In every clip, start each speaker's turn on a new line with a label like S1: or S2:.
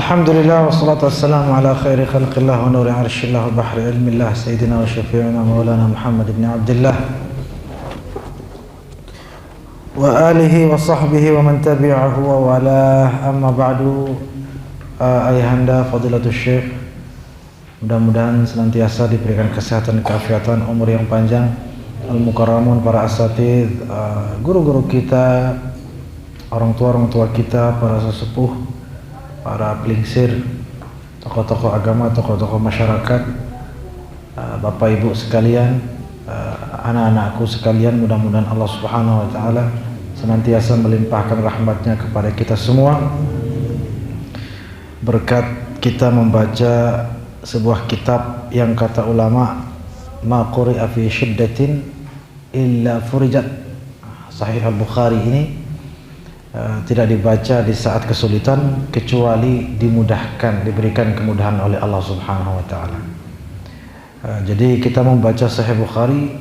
S1: Alhamdulillah wassalatu wassalamu ala khairi khalqillah wa nuri arshillah wa bahri ilmillah sayyidina wa syafi'ina maulana Muhammad ibn Abdullah wa alihi wa sahbihi wa man tabi'ahu wa walah, amma ba'du. Ayahanda fadilatul syekh, mudah-mudahan senantiasa diberikan kesehatan, keafiatan, umur yang panjang. Al-mukarramun, para asatidz, guru-guru kita, orang tua kita, para sesepuh, para pelingsir, tokoh-tokoh agama, tokoh-tokoh masyarakat, bapak ibu sekalian, anak-anakku sekalian, mudah-mudahan Allah Subhanahu wa taala senantiasa melimpahkan rahmatnya kepada kita semua berkat kita membaca sebuah kitab yang kata ulama ma quri'a fi syiddatin illa furijat. Sahih Al-Bukhari ini tidak dibaca di saat kesulitan kecuali dimudahkan, diberikan kemudahan oleh Allah Subhanahu wa taala. Jadi kita membaca Sahih Bukhari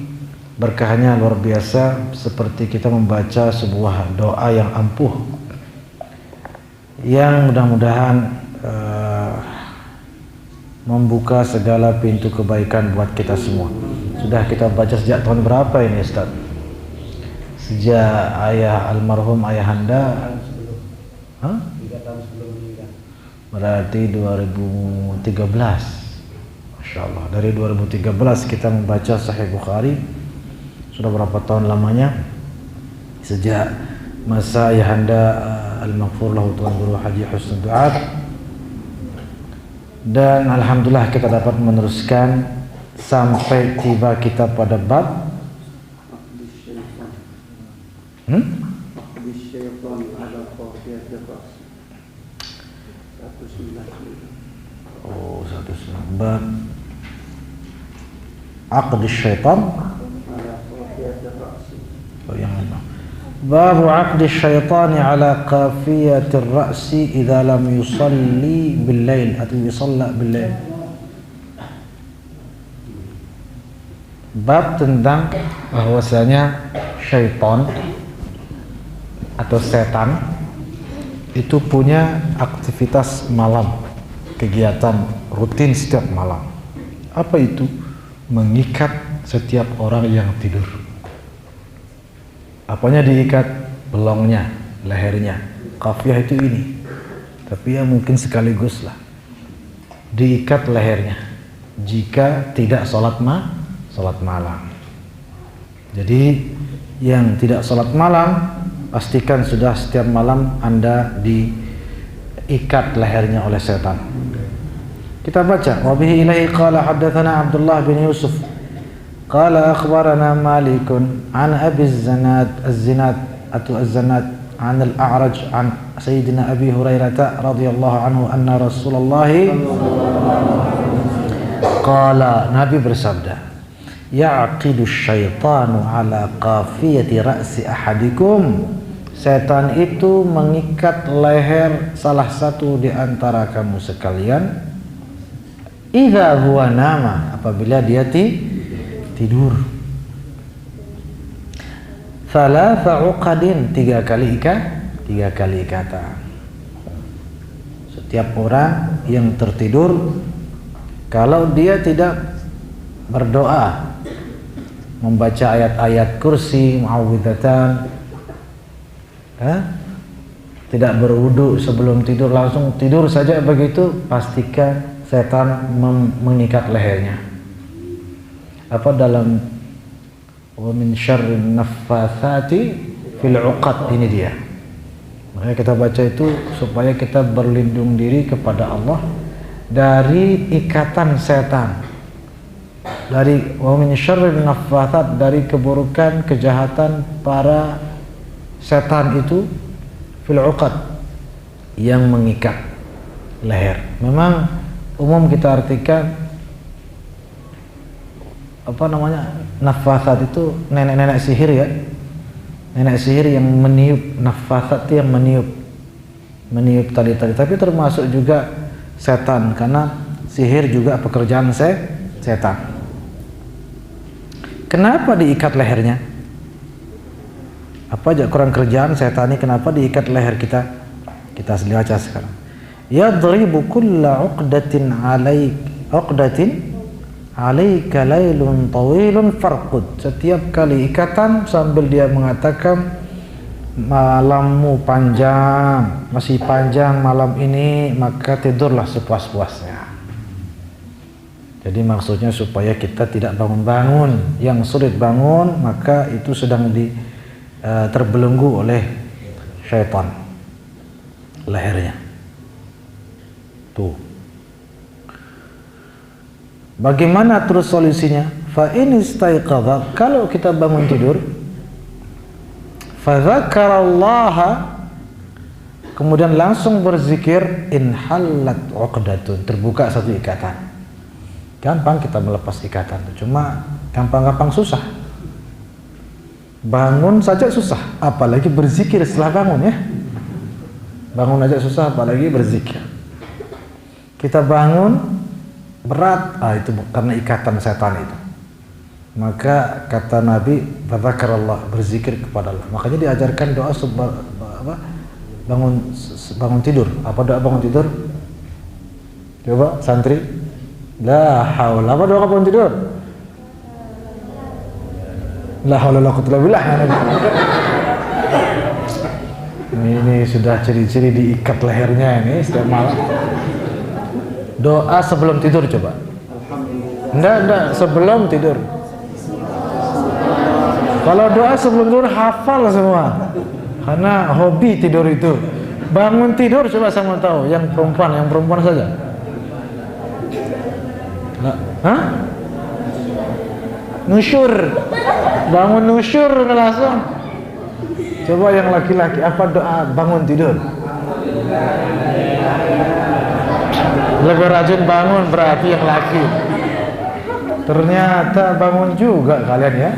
S1: berkahnya luar biasa, seperti kita membaca sebuah doa yang ampuh, yang mudah-mudahan membuka segala pintu kebaikan buat kita semua. Sudah kita baca sejak tahun berapa ini, Ustaz? Sejak ayah almarhum ayahanda, 3 tahun sebelum meninggal. Berarti 2013. Masya Allah, dari 2013 kita membaca Sahih Bukhari. Sudah berapa tahun lamanya? Sejak masa ayahanda al-maghfur lahu Tuan Guru Haji Husnul Duat. Dan alhamdulillah kita dapat meneruskan sampai tiba kita pada bab bab aqd syaitan. Bab aqd syaitan ala qafiyatir ra'si idza lam yusalli bil lail atau yusalla bil lail. Bab tentang bahwasanya syaitan atau setan itu punya aktivitas malam, kegiatan rutin setiap malam. Apa itu? Mengikat setiap orang yang tidur. Apanya diikat? Belongnya, lehernya. Qafiyah itu ini. Tapi ya mungkin sekaligus lah. Diikat lehernya jika tidak sholat malam. Jadi yang tidak sholat malam, pastikan sudah setiap malam Anda diikat lehernya oleh setan. Kita baca. Wa bihi ilaihi qala haddatsana Abdullah bin Yusuf qala akhbarana Malikun an Abi Az-Zinad atau Az-Zanad an Al-A'raj an Sayyidina Abi Hurairah radhiyallahu anhu anna Rasulullah qala, Nabi bersabda, ya'qidu syaitanu ala qafiyati ra'si ahadikum. Setan itu mengikat leher salah satu di antara kamu sekalian. Idza huwa nama, apabila dia tidur. Thalatha uqadin, 3 kali ikatan. Setiap orang yang tertidur, kalau dia tidak berdoa, membaca ayat-ayat kursi, muawwidatan, tidak berwudu sebelum tidur, langsung tidur saja begitu, pastikan setan mengikat lehernya. Apa dalam wa min syarrin naffatsati fil 'uqad, ini dia. Makanya kita baca itu supaya kita berlindung diri kepada Allah dari ikatan setan. Dari wa min syarrin naffatsat, dari keburukan, kejahatan para setan itu fil 'uqad, yang mengikat leher. Memang umum kita artikan nafasat itu nenek-nenek sihir ya. Nenek sihir yang meniup, nafasat itu yang meniup tali-tali. Tapi termasuk juga setan, karena sihir juga pekerjaan setan. Kenapa diikat lehernya? Apa aja kurang kerjaan setan ini, kenapa diikat leher kita? Kita baca sekarang. yadribu kulla uqdatin alaika lailun tawilun farqud. Setiap kali ikatan sambil dia mengatakan malammu panjang, masih panjang malam ini, maka tidurlah sepuas-puasnya. Jadi maksudnya supaya kita tidak bangun-bangun. Yang sulit bangun maka itu sedang terbelenggu oleh syaitan lehernya. Tuh. Bagaimana terus solusinya? Fa in istaiqadha, kalau kita bangun tidur, fa dzakarallaha, kemudian langsung berzikir, in halat uqdatun, terbuka satu ikatan. Gampang kita melepas ikatan, cuma gampang-gampang susah. Bangun saja susah, apalagi berzikir setelah bangun ya. Bangun aja susah, apalagi berzikir. Kita bangun berat, itu karena ikatan setan itu. Maka kata Nabi, "Fadzakarallah", berzikir kepada Allah. Makanya diajarkan doa bangun tidur. Apa doa bangun tidur? Coba santri. La haula, apa doa bangun tidur? La haula wala quwwata illa billah. Ini sudah ciri-ciri diikat lehernya ini setiap malam. Doa sebelum tidur coba. Enggak, sebelum tidur. Kalau doa sebelum tidur hafal semua. Karena hobi tidur itu. Bangun tidur coba sama tahu, yang perempuan saja. Hah? Nusyur. Bangun nusyur langsung. Coba yang laki-laki, apa doa bangun tidur? Lebih rajin bangun berarti yang laki. Ternyata bangun juga kalian ya.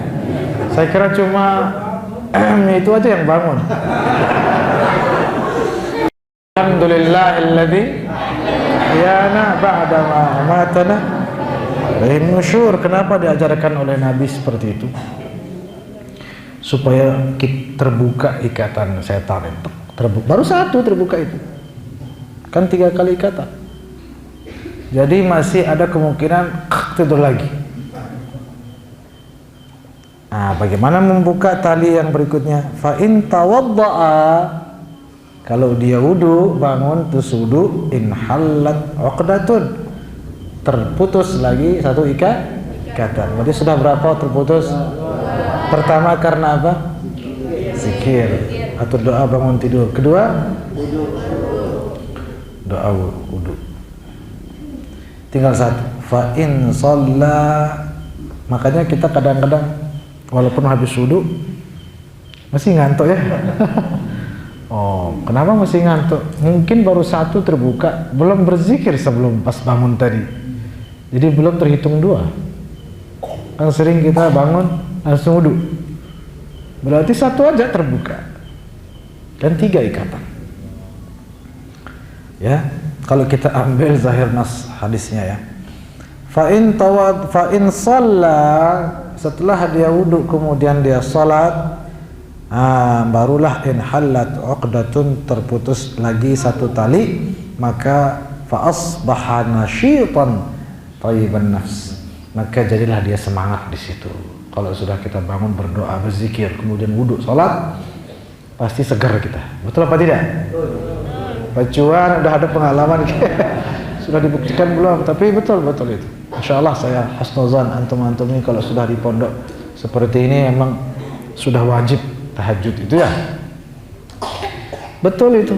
S1: Saya kira cuma itu aja yang bangun. Alhamdulillahilladzi ahyana ba'da ma amatana. Nusyur. Kenapa diajarkan oleh Nabi seperti itu? Supaya terbuka ikatan setan itu. Baru satu terbuka itu. Kan 3 kali ikatan. Jadi masih ada kemungkinan tidur lagi. Nah, bagaimana membuka tali yang berikutnya? Fa in tawadda'a, kalau dia wudu, bangun terus wudu, in halat uqdatun, terputus lagi satu ikatan. Berarti sudah berapa terputus? Pertama karena apa? Zikir atau doa bangun tidur. Kedua, doa wudu. Tinggal satu. Fa in shalla, makanya kita kadang-kadang walaupun habis wudu masih ngantuk ya. Oh, kenapa masih ngantuk? Mungkin baru satu terbuka, belum berzikir sebelum pas bangun tadi. Jadi belum terhitung 2. Kan sering kita bangun langsung wudu. Berarti satu aja terbuka. Dan 3 ikatan. Ya, kalau kita ambil zahir nas hadisnya ya. Fa in shalla, setelah dia wudu kemudian dia salat, barulah in halat uqdatun, terputus lagi satu tali, maka fa asbaha nasyitan thayyiban nafs, maka jadilah dia semangat di situ. Kalau sudah kita bangun berdoa, berzikir, kemudian wudu, salat, pasti segar kita. Betul apa tidak? Pacuan udah ada pengalaman. Sudah dibuktikan belum? Tapi betul itu. Insyaallah saya husnuzan antum-antum ini kalau sudah di pondok seperti ini memang sudah wajib tahajud itu ya. Betul itu.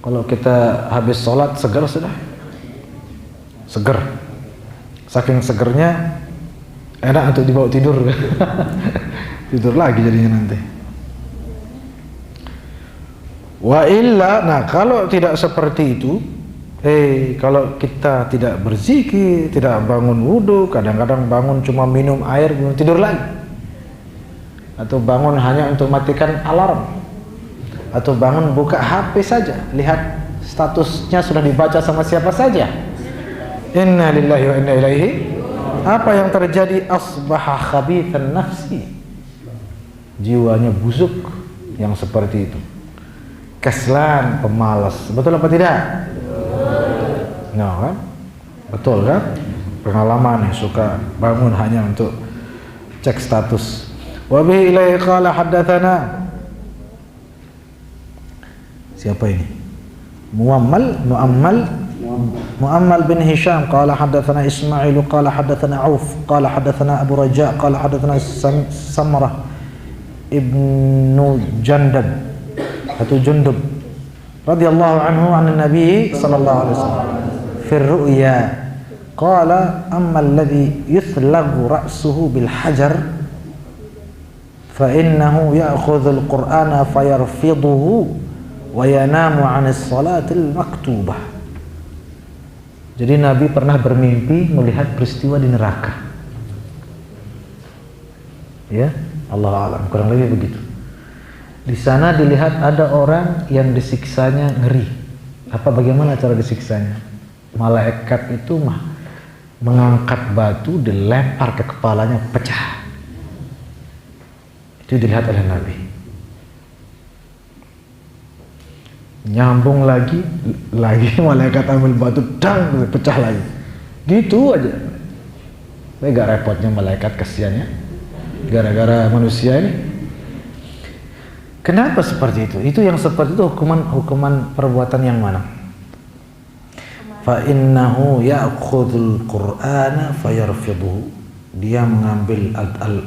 S1: Kalau kita habis sholat segar sudah. Seger. Saking segernya enak untuk dibawa tidur. Tidur lagi jadinya nanti. Wa illa, nah kalau tidak seperti itu, kalau kita tidak berzikir, tidak bangun wudu, kadang-kadang bangun cuma minum air, kemudian tidur lagi. Atau bangun hanya untuk matikan alarm. Atau bangun buka HP saja, lihat statusnya sudah dibaca sama siapa saja. Inna lillahi wa inna ilaihi. Apa yang terjadi? Asbaha khabithan nafsi. Jiwanya busuk yang seperti itu. Kaslan, pemalas. Betul apa tidak? No, kan? Betul kan? Pengalaman nih, suka bangun hanya untuk cek status. Wa bihi ilaihi qala haddatsana. Siapa ini? Muammal bin Hisham qala haddatsana Ismail qala haddatsana Auf qala haddatsana Abu Raja qala haddatsana Samrah ibnu Jandab atau Jundub radhiyallahu anhu an Nabi sallallahu alaihi wasallam fi ru'ya qala amma alladhi yuthlagu ra'suhu bil hajar fa innahu ya'khudhu al-Qur'ana fayarfiduhu wa yanamu 'anis salatil maktubah. Jadi Nabi pernah bermimpi melihat peristiwa di neraka. Ya, Allah alam, kurang lebih begitu. Di sana dilihat ada orang yang disiksanya ngeri. Bagaimana cara disiksanya? Malaikat itu mengangkat batu, dilempar ke kepalanya, pecah. Itu dilihat oleh Nabi. Nyambung lagi malaikat ambil batu, dang, pecah lagi. Gitu aja. Ini gak repotnya malaikat, kasihannya. Gara-gara manusia ini. Kenapa seperti itu? Itu yang seperti itu hukuman perbuatan yang mana? Fa innahu ya'khudhul Qur'ana fayarfiduhu. Dia mengambil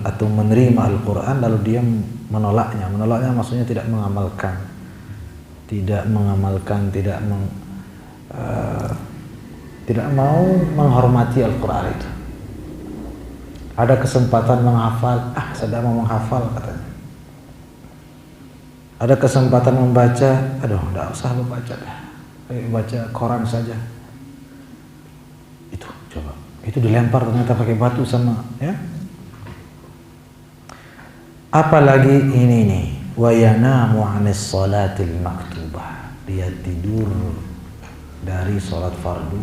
S1: atau menerima Al-Qur'an lalu dia menolaknya. Menolaknya maksudnya tidak mengamalkan. Tidak mau menghormati Al-Qur'an itu. Ada kesempatan menghafal, saya mau menghafal katanya. Ada kesempatan membaca, enggak usah membaca dah. Baca koran saja. Itu coba. Itu dilempar ternyata pakai batu sama, ya. Apalagi ini nih, wa yanamu 'anis salatil maktubah. Dia tidur dari salat fardu.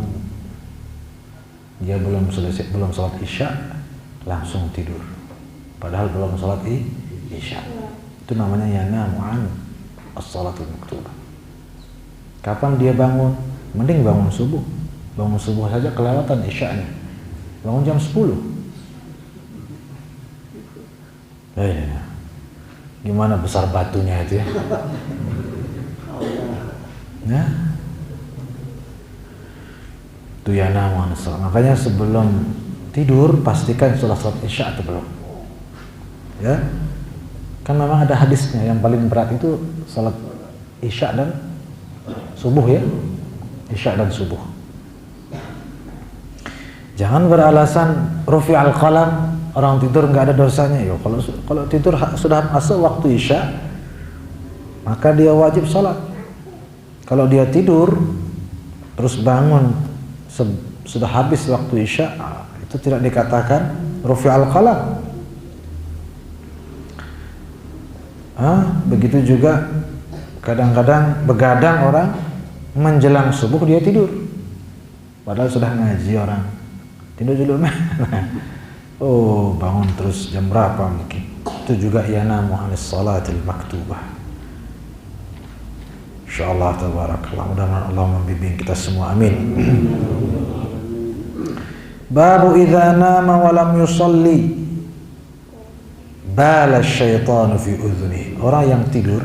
S1: Dia belum salat Isya langsung tidur. Padahal belum salat Isya. Itu namanya yanamu 'an as-salatul maktubah. Kapan dia bangun? Mending bangun subuh. Bangun subuh saja kelewatan Isya'nya. Bangun jam 10. Gimana besar batunya itu ya? Nah, itu yanamu 'an as-salat. Makanya sebelum tidur pastikan sudah salat Isya' atau belum. Ya. Kan memang ada hadisnya, yang paling berat itu salat Isya dan subuh, ya. Isya dan subuh. Jangan beralasan rufi'al qalam, orang tidur nggak ada dosanya. Yo, kalau tidur sudah masuk waktu Isya, maka dia wajib salat. Kalau dia tidur terus bangun sudah habis waktu Isya, itu tidak dikatakan rufi'al qalam. Begitu juga kadang-kadang begadang orang menjelang subuh dia tidur, padahal sudah ngaji orang. Tidur dulu bangun terus jam berapa mungkin. Itu juga yanamu 'anis salatil maktubah. Insyaallah tabarakallah, mudah-mudahan Allah membimbing kita semua, amin. Babu idza nama wa lam yusalli bala syaitanu fi udhuni. Orang yang tidur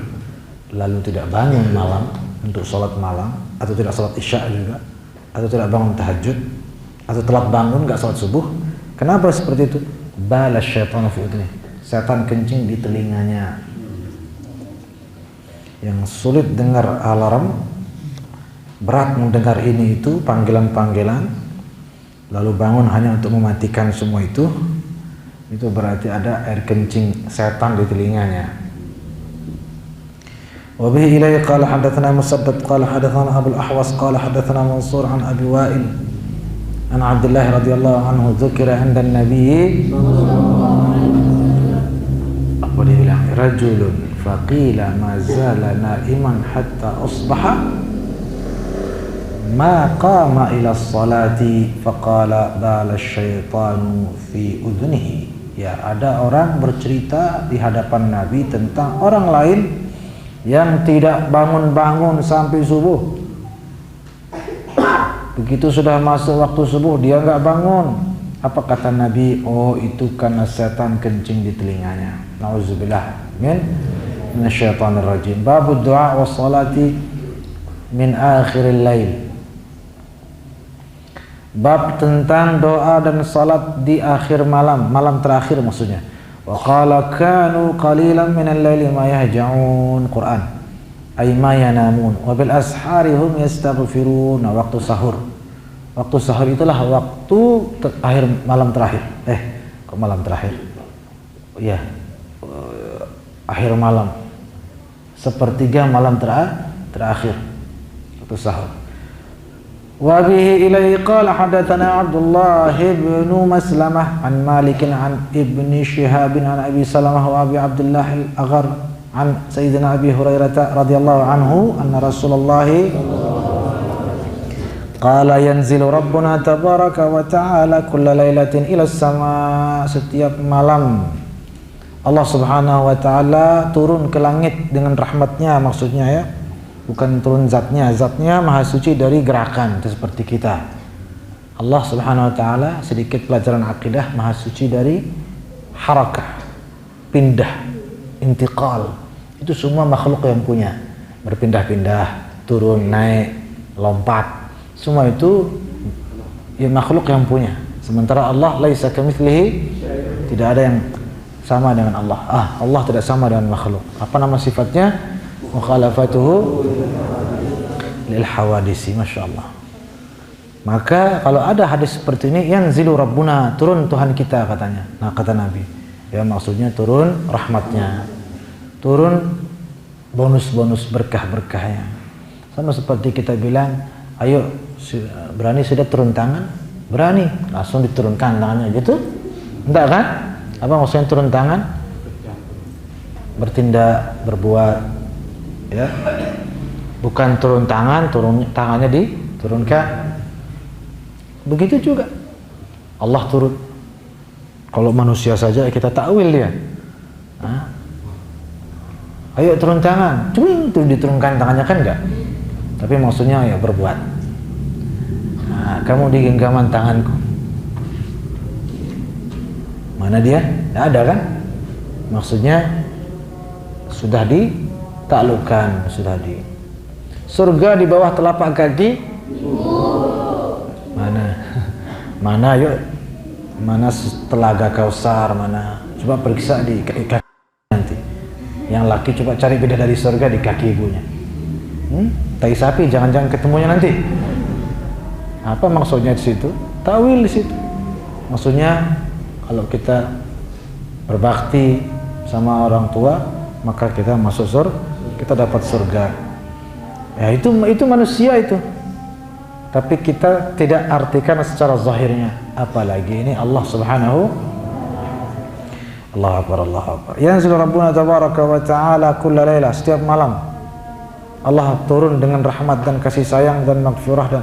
S1: lalu tidak bangun malam untuk sholat malam, atau tidak sholat Isya juga, atau tidak bangun tahajud, atau telat bangun nggak sholat subuh. Kenapa seperti itu? Bala syaitanu fi udhuni. Setan kencing di telinganya. Yang sulit dengar alarm, berat mendengar ini itu panggilan-panggilan, lalu bangun hanya untuk mematikan semua itu berarti ada air kencing setan di telinganya. Wa bihi ilayhi qala hadatsana Musaddad qala hadatsana Abu al-Ahwas qala hadatsana Mansur an Abi Wa'il an Abdullah radhiyallahu anhu dzukira 'inda an-nabi apa dia bilang, rajulun faqila ma zala na'iman hatta asbaha ma qama ila as-salati faqala bala asy-syaitanu fi udhunihi. Ya, ada orang bercerita di hadapan Nabi tentang orang lain yang tidak bangun-bangun sampai subuh. Begitu sudah masuk waktu subuh dia nggak bangun. Apa kata Nabi? Oh, itu karena setan kencing di telinganya. Nauzubillah min minasyaitonir rajim. Babud du'a was salati min akhiril lail. Bab tentang doa dan salat di akhir malam, malam terakhir maksudnya. Wa qala kanu qalilan minal laili ma yahja'un. Quran. Ay ma yanamun wa bil ashari hum yastaghfirun. Waktu sahur. Waktu sahur itulah waktu akhir malam terakhir. Kok malam terakhir? Iya. Akhir malam. Sepertiga malam terakhir. Waktu sahur. Wa bihi ilaihi qala hadatsana Abdullah ibn Maslamah an Malik an Ibn Shihab an Abi Salamah wa Abi Abdullah al-Aghar an Sayyidina Abi Hurairah radhiyallahu anhu anna Rasulullah qala yanzilu Rabbuna tabaraka wa ta'ala kulla lailatin ila as-sama. Setiap malam Allah Subhanahu wa ta'ala turun ke langit dengan rahmatnya, maksudnya ya. Bukan turun zatnya, zatnya maha suci dari gerakan, itu seperti kita. Allah Subhanahu wa ta'ala, sedikit pelajaran akidah, maha suci dari harakah, pindah, intiqal. Itu semua makhluk yang punya, berpindah-pindah, turun, naik, lompat, semua itu ya makhluk yang punya. Sementara Allah laisa kamitslihi, tidak ada yang sama dengan Allah. Allah tidak sama dengan makhluk. Apa nama sifatnya? Mukhalafatuhu lil hawadisi. Masya Allah. Maka kalau ada hadis seperti ini, yanzilu Rabbuna, turun Tuhan kita katanya. Nah, kata Nabi, ya maksudnya turun rahmatnya, turun bonus-bonus berkah-berkahnya. Sama seperti kita bilang, ayo berani sudah turun tangan, berani langsung diturunkan tangannya gitu, enggak kan? Apa maksudnya turun tangan? Bertindak, berbuat, ya, bukan turun tangan, tangannya diturunkan. Begitu juga Allah turun. Kalau manusia saja kita takwil dia. Ayo turun tangan, cuma itu diturunkan tangannya kan enggak. Tapi maksudnya ya berbuat. Kamu di genggaman tanganku. Mana dia? Tidak ada kan? Maksudnya sudah ditaklukkan, sudah di surga di bawah telapak kaki. Mana yuk, mana telaga Kausar, mana coba periksa di kaki nanti. Yang laki coba cari bidadari surga di kaki ibunya. Tai sapi jangan-jangan ketemunya nanti. Apa maksudnya di situ? Tawil di situ. Maksudnya kalau kita berbakti sama orang tua, maka kita masuk surga, kita dapat surga. Ya itu manusia itu. Tapi kita tidak artikan secara zahirnya. Apalagi ini Allah Subhanahu. Allahu Akbar, Allahu Akbar. Yanzilu Rabbuna tabaraka wa ta'ala kulla laila, setiap malam Allah turun dengan rahmat dan kasih sayang dan maghfirah, dan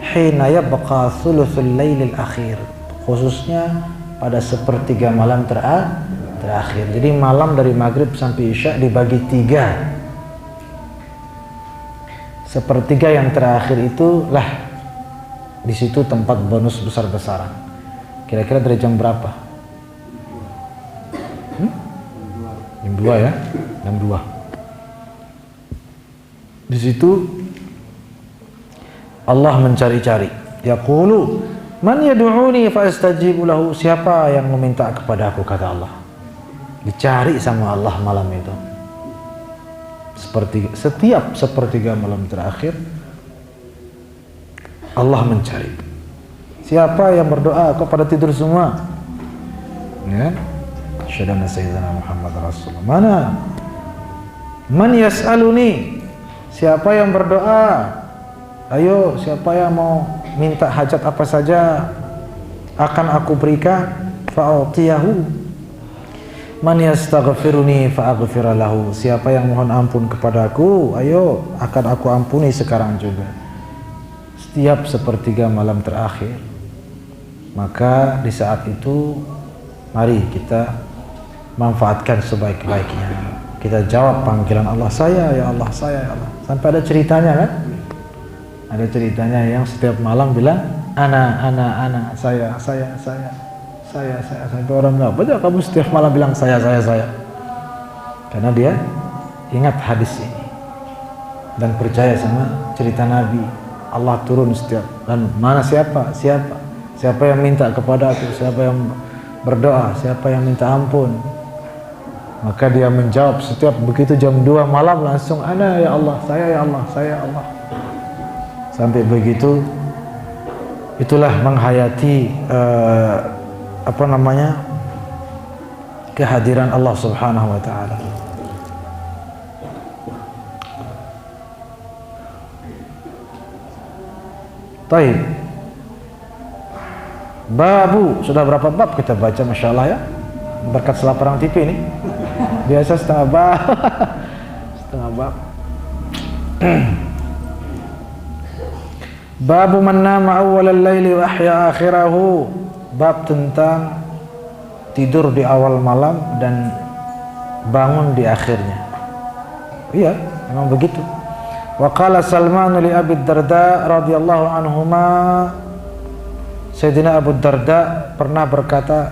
S1: hina yabqa thuluthul lailil akhir, khususnya pada sepertiga malam terakhir. Jadi malam dari maghrib sampai isya dibagi 3. Sepertiga yang terakhir itulah di situ tempat bonus besar-besaran. Kira-kira dari jam berapa? Jam 2 ya, jam 2. Di situ Allah mencari-cari. Yaqulu man yad'uni fa astajibu lahu, siapa yang meminta kepada aku, kata Allah. Dicari sama Allah malam itu. Setiap sepertiga malam terakhir Allah mencari. Siapa yang berdoa? Kok pada tidur semua? Ya. Asyhadu anna sayyidina Muhammad Rasulullah. Mana? Man yas'aluni? Siapa yang berdoa? Ayo, siapa yang mau minta hajat apa saja akan aku berikan. Fa'utiyahu. Man yastaghfiruni fa'aghfir lahu. Siapa yang mohon ampun kepadaku, ayo akan aku ampuni sekarang juga. Setiap sepertiga malam terakhir. Maka di saat itu mari kita manfaatkan sebaik-baiknya. kita jawab panggilan Allah, saya ya Allah, saya ya Allah. Sampai ada ceritanya kan? Ada ceritanya yang setiap malam bilang ana, saya. Sampai orang bilang, "Betul kamu setiap malam bilang saya." Karena dia ingat hadis ini dan percaya sama cerita Nabi. Allah turun setiap, dan mana siapa yang minta kepada aku, siapa yang berdoa, siapa yang minta ampun, maka dia menjawab setiap begitu jam 2 malam langsung ana ya Allah, saya ya Allah, saya ya Allah. Sampai begitu, itulah menghayati kehadiran Allah Subhanahu wa taala. Baik. Babu, sudah berapa bab kita baca, Masya Allah ya, berkat selaparang TV ini. Biasa setengah bab. Setengah bab. Babu man nama awwalal laili wa ahya akhirahu. Bab tentang tidur di awal malam dan bangun di akhirnya. Iya, memang begitu. Wa qala Salman li Abi Darda radhiyallahu anhuma, Sayyidina Abu Darda pernah berkata,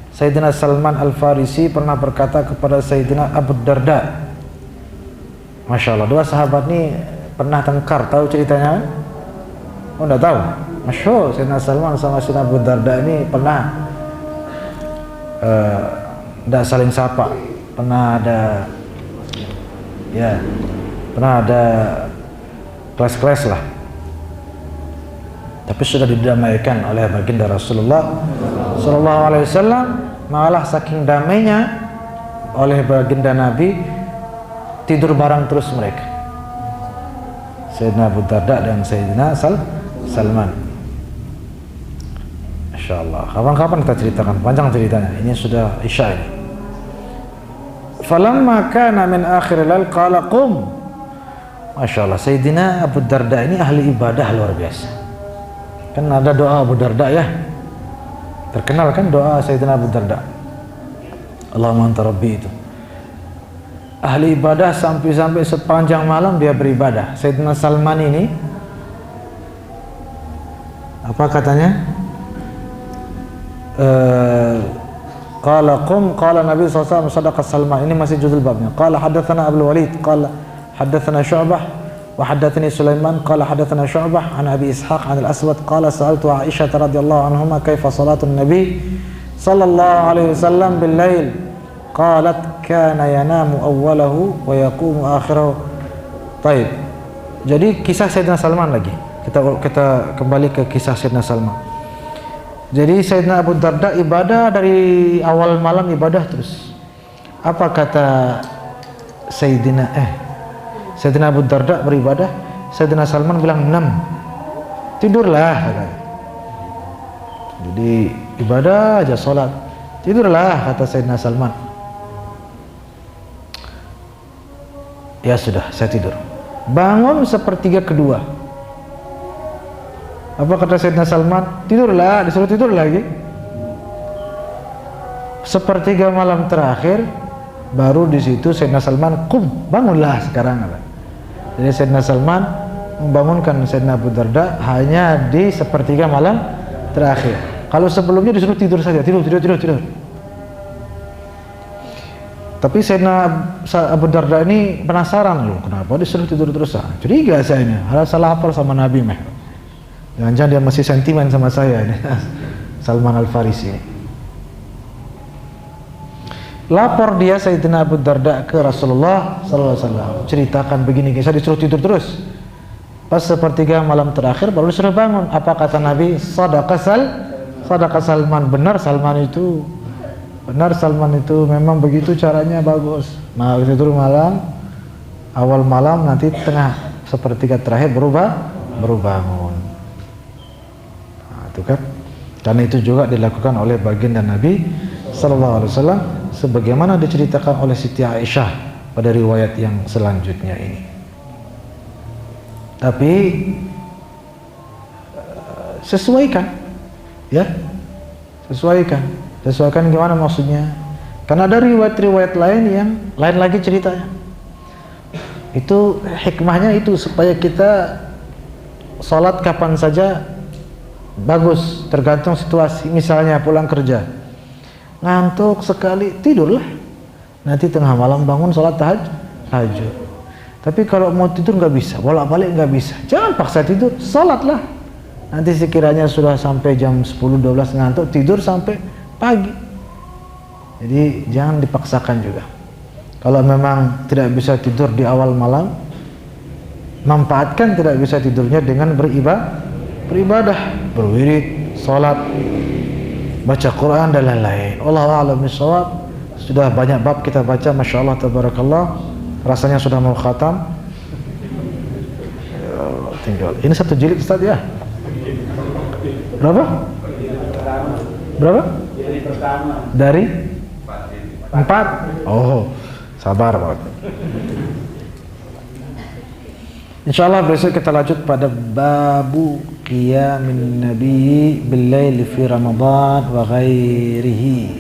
S1: Sayyidina Salman Al-Farisi pernah berkata kepada Sayyidina Abu Darda. Masya Allah, dua sahabat ini pernah tengkar, tahu ceritanya? Oh, enggak tahu? Masyhur, Sayyidina Salman sama Sayyidina Abu Darda ini pernah enggak saling sapa, pernah ada kelas-kelas lah, tapi sudah didamaikan oleh baginda Rasulullah Sallallahu Alaihi Wasallam. Malah saking damainya oleh baginda Nabi, tidur bareng terus mereka, Sayyidina Abu Darda dan Sayyidina Salman. Masya Allah, kapan-kapan kita ceritakan, panjang ceritanya, ini sudah Isya ini. Falamma kana min akhir lail qala qum. Masya Allah, Sayyidina Abu Darda ini ahli ibadah luar biasa. Kan ada doa Abu Darda ya, terkenal kan doa Sayyidina Abu Darda, Allahumma anta rabbi, itu ahli ibadah sampai sepanjang malam dia beribadah. Sayyidina Salman ini apa katanya? Qala qum, qala Nabi SAW, sadaqa Salman. Ini masih judul babnya. Qala hadatsana Abdul Walid, qala hadatsana Syu'bah, wa hadatsani Sulaiman, qala hadatsana Syu'bah an Abi Ishaq an Al-Aswad, qala sa'altu Aisyah radhiyallahu anhuma kaifa salatun Nabi sallallahu alaihi wasallam bil lail. Qalat kana yanamu awwalahu wa yaqumu akhirahu. Baik. Jadi kisah Sayyidina Salman lagi. Kita kembali ke kisah Sayyidina Salman. Jadi Sayyidina Abu Darda ibadah dari awal malam, ibadah terus. Apa kata Sayyidina Abu Darda beribadah, Sayyidina Salman bilang 6. Tidurlah katanya. Jadi ibadah aja, sholat, tidurlah kata Sayyidina Salman. Ya sudah, saya tidur. Bangun sepertiga kedua. Apa kata Sayyidina Salman? Tidurlah, disuruh tidur lagi. Sepertiga malam terakhir, baru di situ Sayyidina Salman, "Qum, bangunlah sekarang." Jadi Sayyidina Salman membangunkan Sayyidina Abu Darda hanya di sepertiga malam terakhir. Kalau sebelumnya disuruh tidur saja, tidur. Tapi Sayyidina Abu Darda ini penasaran loh, kenapa disuruh tidur terus? Curiga saya ini, ada salah apa sama Nabi meh. Jangan-jangan dia masih sentimen sama saya ini. Salman Al-Farisi. Lapor dia Sayyidina Abu Darda ke Rasulullah sallallahu alaihi wasallam, ceritakan begini, saya disuruh tidur terus. Pas sepertiga malam terakhir baru disuruh bangun. Apa kata Nabi? Sadaqa Salman. Benar Salman itu memang begitu caranya, bagus. Nah, tidur malam, awal malam, nanti tengah sepertiga terakhir baru bangun. Nah, itu kan. Karena itu juga dilakukan oleh baginda Nabi sallallahu alaihi wasallam sebagaimana diceritakan oleh Siti Aisyah pada riwayat yang selanjutnya ini. Tapi sesuaikan, ya, sesuaikan gimana maksudnya? Karena ada riwayat-riwayat lain yang lain lagi ceritanya. Itu hikmahnya itu supaya kita sholat kapan saja bagus, tergantung situasi. Misalnya pulang kerja, ngantuk sekali, tidurlah. Nanti tengah malam bangun sholat tahajud. Tapi kalau mau tidur nggak bisa, bolak-balik nggak bisa. Jangan paksa tidur, sholatlah. Nanti sekiranya sudah sampai jam 10-12 ngantuk, tidur sampai pagi. Jadi jangan dipaksakan juga. Kalau memang tidak bisa tidur di awal malam, manfaatkan tidak bisa tidurnya dengan beribadah, berwirid, sholat, baca Quran dan lain-lain. Wallahu a'lam bishawab. Sudah banyak bab kita baca, masya Allah tabarakallah. Rasanya sudah mau khatam. Tinggal ini satu jilid Ustaz ya. Berapa? Dari 4. Oh, sabar Pak. Insyaallah besok kita lanjut pada babu qiyamin nabi bil-laili fi Ramadan wa ghairihi.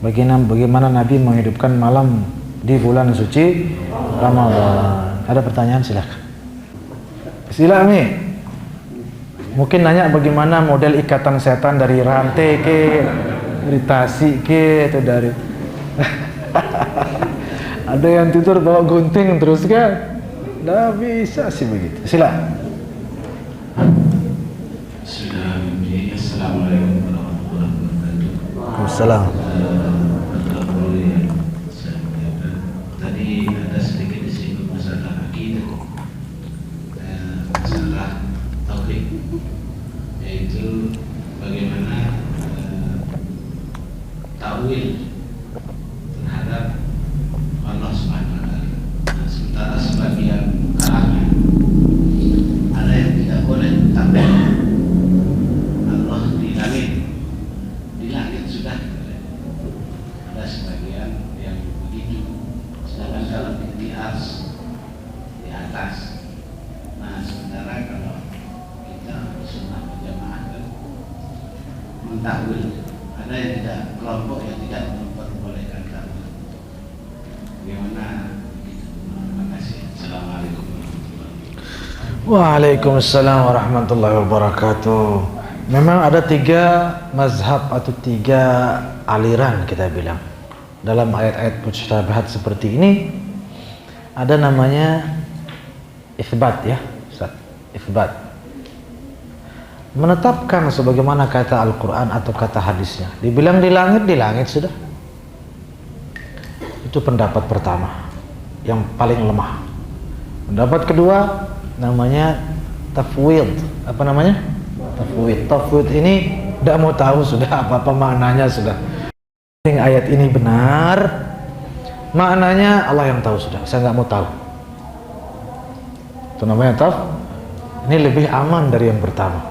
S1: Bagaimana Nabi menghidupkan malam di bulan suci Ramadan. Ada pertanyaan silakan. Silakan. Mungkin nanya bagaimana model ikatan setan dari rantai ke, dari tasi ke, atau dari ada yang tidur bawa gunting terus kan? Nggak bisa sih begitu. Silakan.
S2: Assalamualaikum warahmatullahi wabarakatuh.
S1: Waalaikumsalam.
S2: Tadi ada sedikit disinggung masalah akidah, masalah tauhid, yaitu bagaimana takwil terhadap Allah Subhanahu wa taala. Nah, sementara sebagian kalangan ada yang tidak boleh takwil Allah di langit sudah. Ada sebagian yang begitu. Sedangkan kalau di ars, di atas. Nah, sementara kalau kita sunnah berjamaah kan mentakwil, ada yang tidak, kelompok yang tidak memperbolehkan takwil. Bagaimana? Terima kasih. Assalamualaikum warahmatullahi wabarakatuh.
S1: Waalaikumsalam warahmatullahi wabarakatuh. Memang ada 3 mazhab atau 3 aliran kita bilang. Dalam ayat-ayat mustabihat seperti ini ada namanya itsbat ya, Ustaz. Itsbat. Menetapkan sebagaimana kata Al-Qur'an atau kata hadisnya. Dibilang di langit sudah. Itu pendapat pertama yang paling lemah. Pendapat kedua namanya tafwid. Apa namanya? Tafwid. Tafwid ini tidak mau tahu sudah apa-apa maknanya sudah. Ayat ini benar, maknanya Allah yang tahu sudah. Saya nggak mau tahu. Itu namanya ini lebih aman dari yang pertama.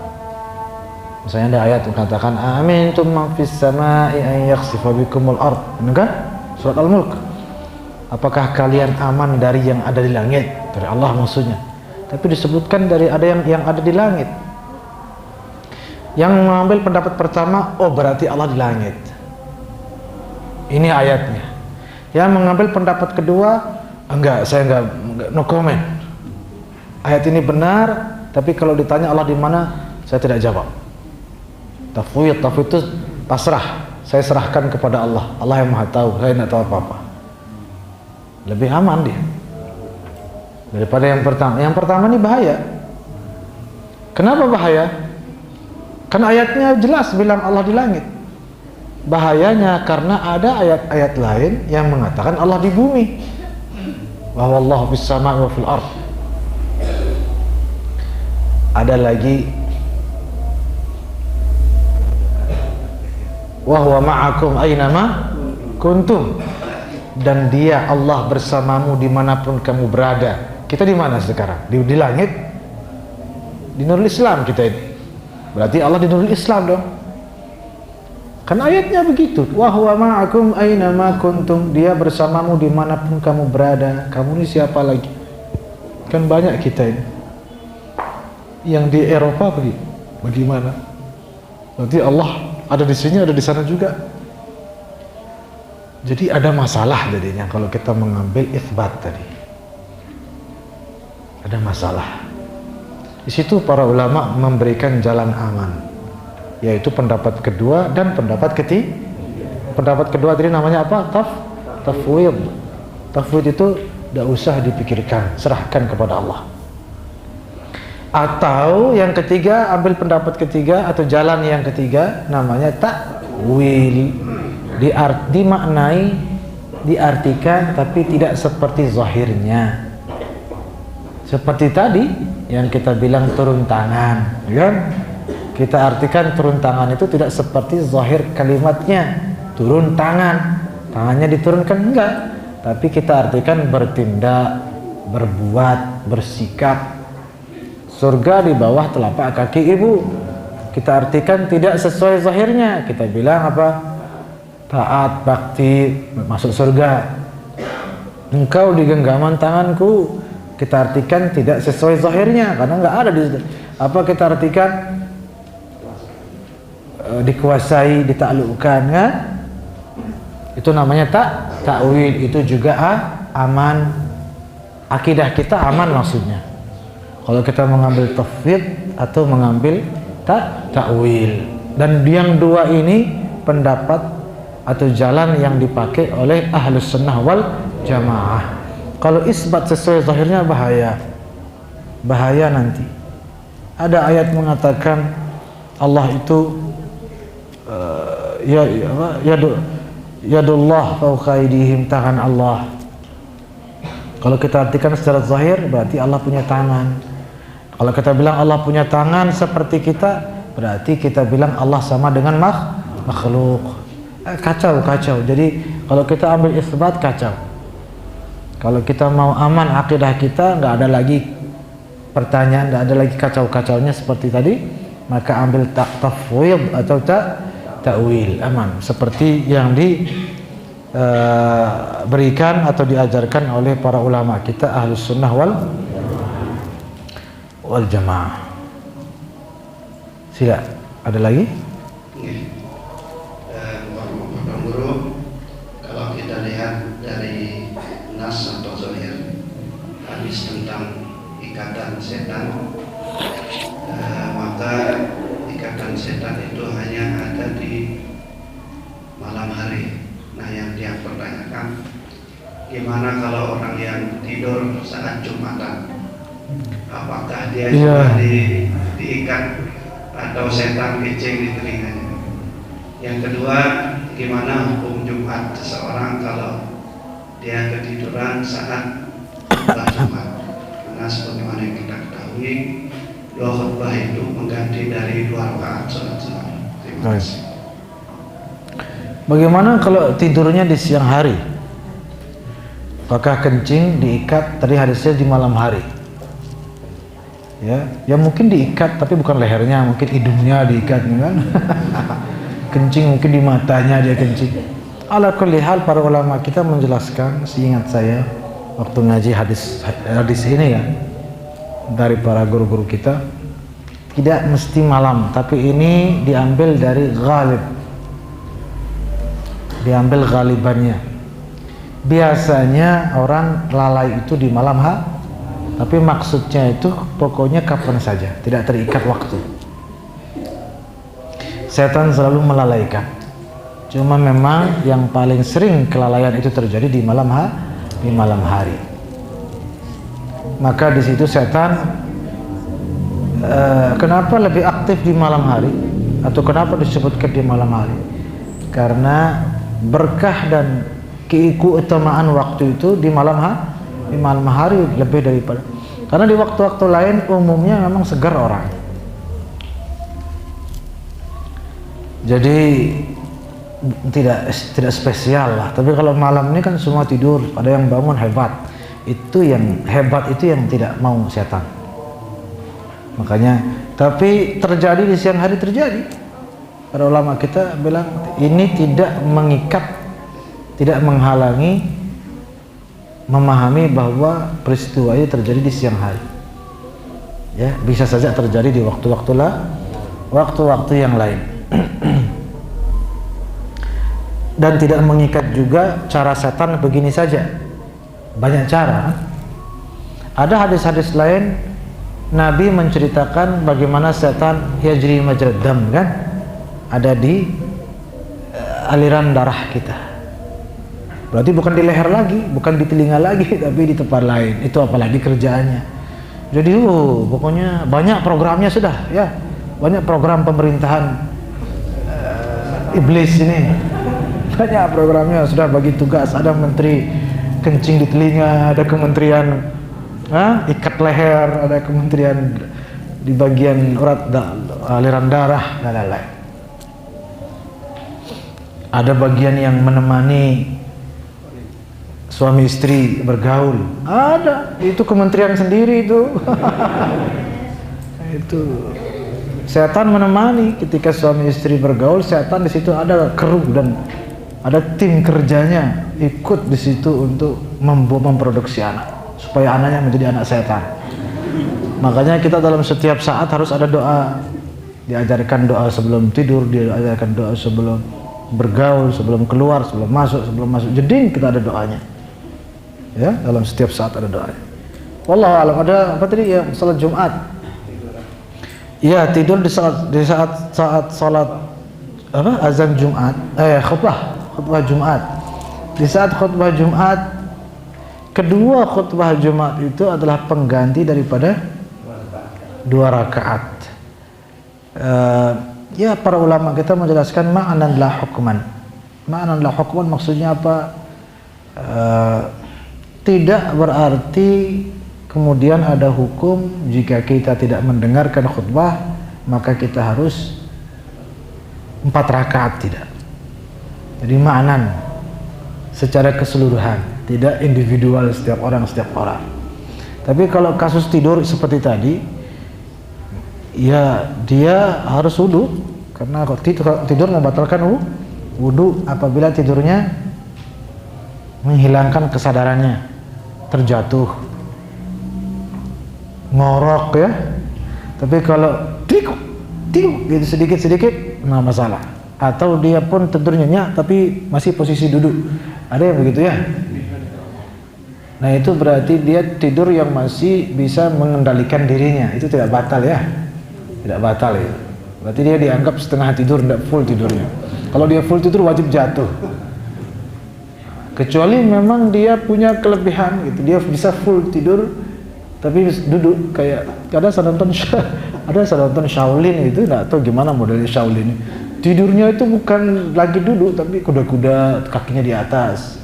S1: Misalnya ada ayat yang mengatakan amintum man fis samai an yakhsifa bikumul ard. Ini kan surat Al-Mulk. Apakah kalian aman dari yang ada di langit? Dari Allah maksudnya. Tapi disebutkan dari ada yang ada di langit. Yang mengambil pendapat pertama, oh berarti Allah di langit. Ini ayatnya. Yang mengambil pendapat kedua, enggak, saya enggak no comment. Ayat ini benar, tapi kalau ditanya Allah di mana, saya tidak jawab. Tafwid itu pasrah. Saya serahkan kepada Allah. Allah yang Maha tahu, saya tidak tahu apa-apa. Lebih aman dia daripada yang pertama. Yang pertama ini bahaya. Kenapa bahaya? Kan ayatnya jelas bilang Allah di langit. Bahayanya karena ada ayat-ayat lain yang mengatakan Allah di bumi. Wa wallahu bis sama'i wa fil ard. Ada lagi wa huwa ma'akum aynama kuntum, dan dia Allah bersamamu dimanapun kamu berada. Kita di mana sekarang? Di langit, di Nurul Islam kita ini. Berarti Allah di Nurul Islam dong. Kan ayatnya begitu. Wa huwa ma'akum aynama kuntum, dia bersamamu dimanapun kamu berada. Kamu ini siapa lagi? Kan banyak kita ini. Yang di Eropa bagaimana? Berarti Allah ada di sini, ada di sana juga. Jadi ada masalah jadinya kalau kita mengambil itsbat tadi. Ada masalah. Di situ para ulama memberikan jalan aman, yaitu pendapat kedua dan pendapat ketiga. Pendapat kedua tadi namanya apa? Tafwid. Tafwid itu tidak usah dipikirkan, serahkan kepada Allah. Atau yang ketiga, ambil pendapat ketiga atau jalan yang ketiga namanya takwil. Dimaknai, diartikan tapi tidak seperti zahirnya. Seperti tadi yang kita bilang turun tangan, kan? Kita artikan turun tangan itu tidak seperti zahir kalimatnya. Turun tangan, tangannya diturunkan enggak, tapi kita artikan bertindak, berbuat, bersikap. Surga di bawah telapak kaki ibu. Kita artikan tidak sesuai zahirnya. Kita bilang apa? Taat, bakti, masuk surga. Engkau di genggaman tanganku, kita artikan tidak sesuai zahirnya karena nggak ada di situ. Apa kita artikan? Dikuasai, ditaklukkan, kan? Itu namanya takwil. Itu juga aman. Akidah kita aman maksudnya. Kalau kita mengambil tafwid atau mengambil takwil. Dan yang dua ini pendapat atau jalan yang dipakai oleh ahlus sunnah wal jamaah. Kalau isbat sesuai zahirnya bahaya nanti. Ada ayat mengatakan Allah itu yadullah fawqa aydihim, tangan Allah. Kalau kita artikan secara zahir berarti Allah punya tangan. Kalau kita bilang Allah punya tangan seperti kita, berarti kita bilang Allah sama dengan makhluk. Kacau. Jadi kalau kita ambil isbat kacau. Kalau kita mau aman akidah kita, nggak ada lagi pertanyaan, nggak ada lagi kacau-kacaunya seperti tadi, maka ambil tafwid atau takwil, aman. Seperti yang diberikan atau diajarkan oleh para ulama kita ahlus sunnah wal jamaah. Sila, ada lagi?
S2: Kalau kita lihat dari nas atau zahir hadis tentang ikatan setan, maka ikatan setan itu hanya ada di malam hari. Nah, yang dia pertanyakan, gimana kalau orang yang tidur saat Jumatan, apakah dia juga diikat atau setan kecing di telinganya? Yang kedua, gimana hukum Jumat seseorang kalau dia ketiduran saat khutbah Jumat? Karena sebagaimana yang kita ketahui, dua khutbah itu mengganti dari 2 rakaat salat Jumat. Terima kasih.
S1: Bagaimana kalau tidurnya di siang hari? Apakah kencing diikat? Tadi hadisnya di malam hari. Ya mungkin diikat tapi bukan lehernya, mungkin hidungnya diikat, kan? Kencing mungkin di matanya dia kencing. Ala kulli hal, para ulama kita menjelaskan, seingat saya waktu ngaji hadis ini ya, dari para guru-guru kita, tidak mesti malam, tapi ini diambil dari ghalib, diambil ghalibannya. Biasanya orang lalai itu di malam tapi maksudnya itu pokoknya kapan saja, tidak terikat waktu. Setan selalu melalaikan. Cuma memang yang paling sering kelalaian itu terjadi di malam hari. Maka di situ setan kenapa lebih aktif di malam hari atau kenapa disebutkan di malam hari? Karena berkah dan keutamaan waktu itu di malam hari lebih daripada, karena di waktu-waktu lain umumnya memang segar orang. Jadi tidak spesial lah. Tapi kalau malam ini kan semua tidur, ada yang bangun hebat. Itu yang hebat, itu yang tidak mau setan. Makanya, tapi terjadi di siang hari terjadi. Para ulama kita bilang ini tidak mengikat, tidak menghalangi memahami bahwa peristiwa itu terjadi di siang hari. Ya, bisa saja terjadi di waktu-waktu yang lain. dan tidak mengikat juga cara setan begini saja. Banyak cara. Ada hadis-hadis lain Nabi menceritakan bagaimana setan yajri majrad dam, kan? Ada di aliran darah kita. Berarti bukan di leher lagi, bukan di telinga lagi, tapi di tempat lain. Itu apalagi kerjaannya. Jadi pokoknya banyak programnya sudah, ya. Banyak program pemerintahan iblis ini. Banyak programnya sudah bagi tugas. Ada menteri kencing di telinga, ada kementerian ikat leher, ada kementerian di bagian urat aliran darah dan lain-lain. Ada bagian yang menemani suami istri bergaul. Ada, itu kementerian sendiri itu. Itu setan menemani ketika suami istri bergaul. Setan di situ ada kru dan ada tim kerjanya ikut di situ untuk memproduksi anak supaya anaknya menjadi anak setan. Makanya kita dalam setiap saat harus ada doa. Diajarkan doa sebelum tidur, diajarkan doa sebelum bergaul, sebelum keluar, sebelum masuk jeding kita ada doanya. Ya, dalam setiap saat ada doanya. Wallahu a'lam. Ada apa tadi ya, salat Jumat. Ya, tidur di saat salat azan Jumat, khutbah Jumat. Di saat khutbah Jumat, kedua khutbah Jumat itu adalah pengganti daripada 2 rakaat. Ya, para ulama kita menjelaskan ma'nan la hukman. Ma'nan la hukman maksudnya apa? Tidak berarti kemudian ada hukum jika kita tidak mendengarkan khutbah maka kita harus 4 rakaat, tidak. Jadi ma'nan secara keseluruhan, tidak individual setiap orang. Tapi kalau kasus tidur seperti tadi, ya dia harus wudu, karena tidur membatalkan wudu apabila tidurnya menghilangkan kesadarannya, terjatuh, ngorok ya. Tapi kalau tikuk gitu sedikit nggak masalah. Atau dia pun tidur nyenyak tapi masih posisi duduk, ada yang begitu ya. Nah itu berarti dia tidur yang masih bisa mengendalikan dirinya, itu tidak batal ya, tidak batal ya. Berarti dia dianggap setengah tidur, tidak full tidurnya. Kalau dia full tidur wajib jatuh, kecuali memang dia punya kelebihan gitu, dia bisa full tidur tapi duduk. Kayak ada saya nonton Shaolin itu, nggak tahu gimana modelnya Shaolin. Tidurnya itu bukan lagi duduk tapi kuda-kuda, kakinya di atas.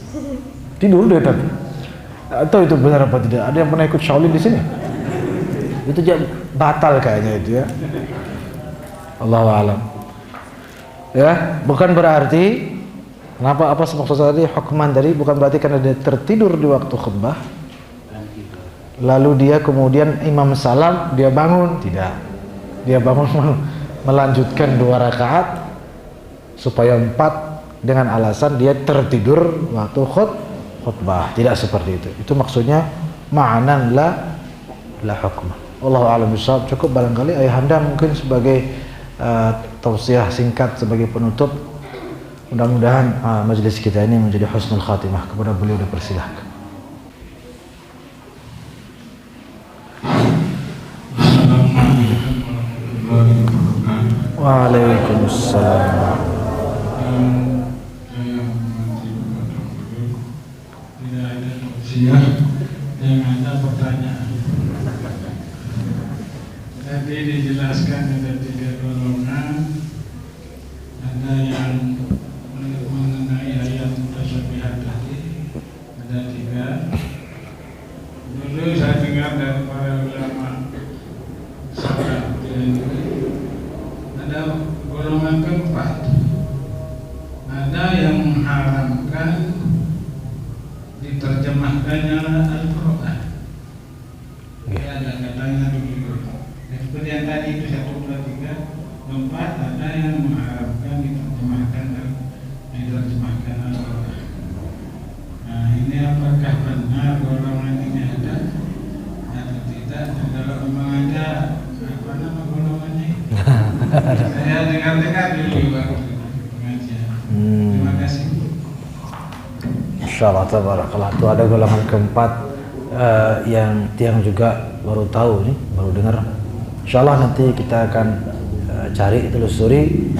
S1: Tidur deh tapi. Atau itu benar apa tidak? Ada yang pernah ikut Shaolin di sini? Itu batal kayaknya itu ya. Allahu a'lam. Ya, bukan berarti kenapa apa maksud tadi hukman tadi bukan berarti karena dia tertidur di waktu khutbah lalu dia kemudian imam salam dia bangun, tidak. Dia bangun melanjutkan 2 rakaat supaya 4 dengan alasan dia tertidur waktu khutbah. Tidak seperti itu. Itu maksudnya ma'nan la hukman. Wallahu a'lam bishawab. Cukup barangkali ayahanda mungkin sebagai tausiah singkat sebagai penutup. Mudah-mudahan majelis kita ini menjadi husnul khatimah. Kepada beliau dipersilahkan. Waalaikumsalam.
S3: Tidak ada tausiah, yang ada pertanyaan. Tadi dijelaskan ada 3 golongan. Ada yang mengenai ayat mutasyabihat tadi, ada 3. Dulu saya dengar dari para ulama salaf, ada golongan keempat, ada yang mengharamkan diterjemahkannya Al-Quran. Ada katanya begitu. Seperti yang tadi itu 1, 2, 3, 4, ada yang mengharapkan diterjemahkan Al-Quran. Nah ini apakah benar golongan ini ada atau tidak? Dan kalau memang ada, apa nama golongannya? Saya dengar-dengar dulu waktu pengajian. Terima kasih.
S1: Masya Allah, tabarakallah. Itu ada golongan keempat yang tiang juga baru tahu nih, baru dengar. Insya Allah nanti kita akan cari, telusuri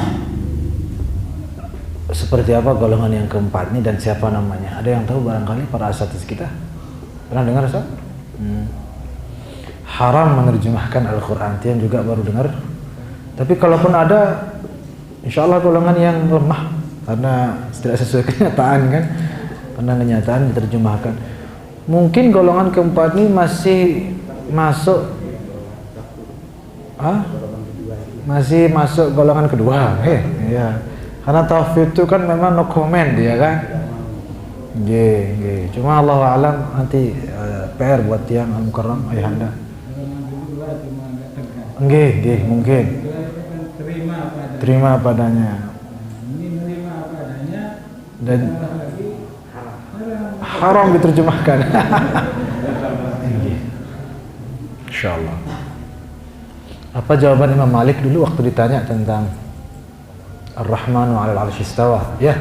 S1: seperti apa golongan yang keempat ini dan siapa namanya. Ada yang tahu barangkali para asatidz kita? Pernah dengar, Ustaz? Haram menerjemahkan Al-Quran, tiang juga baru dengar. Tapi kalaupun ada, insya Allah golongan yang lemah karena tidak sesuai kenyataan kan, karena kenyataan diterjemahkan. Mungkin golongan keempat ini masih masuk, masih masuk golongan kedua, ya. Karena taufid itu kan memang no comment dia kan. Cuma Allah alam nanti PR buat tiang Al-Mukarram ayahanda. Mungkin. Terima padanya. Dan haram diterjemahkan. Insyaallah. Apa jawaban Imam Malik dulu waktu ditanya tentang Ar-Rahmanu 'alal 'arsy istawa? Ya.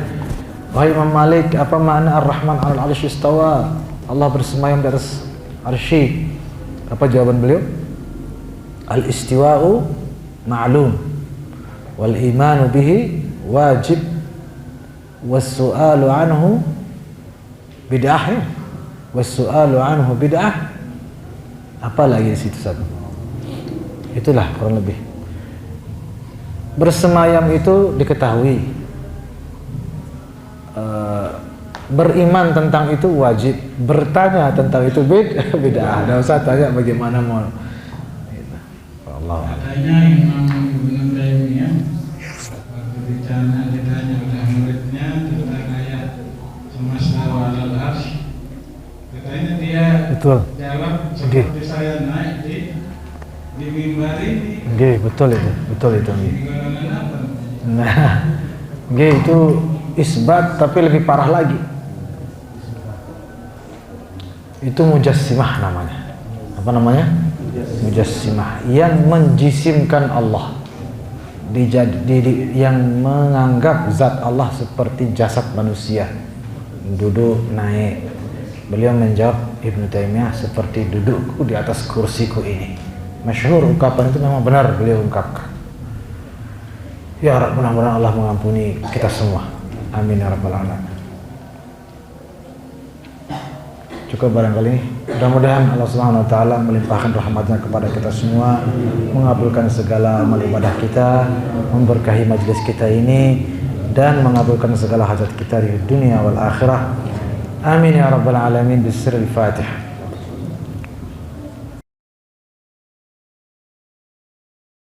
S1: Wahai Imam Malik, apa makna Ar-Rahman 'alal 'arsy istawa? Allah bersemayam di atas arsy. Apa jawaban beliau? Al-istiwa'u ma'lum wal imanu bihi wajib was-su'alu anhu bid'ah. Was-su'alu anhu bid'ah. Apa lagi di situ satu? Itulah kurang lebih. Bersemayam itu diketahui. Beriman tentang itu wajib. Bertanya tentang itu bid'ah. Tidak usah tanya bagaimana mau. Allah.
S3: Katanya Imam Ibnu Taimiyah waktu ditanya oleh muridnya tentang ayat semesta walal arsy, katanya dia jawab seperti saya naik di mimbar ini.
S1: Betul itu.
S3: Di golongan apa?
S1: Nah, itu isbat tapi lebih parah lagi. Itu mujassimah namanya. Apa namanya? Mujassimah, yang menjisimkan Allah, yang menganggap zat Allah seperti jasad manusia, duduk naik. Beliau menjawab, Ibnu Taimiyah, seperti dudukku di atas kursiku ini. Masyhur ungkapan itu memang benar beliau ungkapkan. Ya Rabb, mudah-mudahan Allah mengampuni kita semua. Amin ya rabbal alamin. Cukup barangkali ini. Mudah-mudahan Allah Subhanahu wa taala melimpahkan rahmatnya kepada kita semua, mengabulkan segala amal ibadah kita, memberkahi majelis kita ini dan mengabulkan segala hajat kita di dunia wal akhirah. Amin ya rabbal alamin. Bismillahirrahmanirrahim.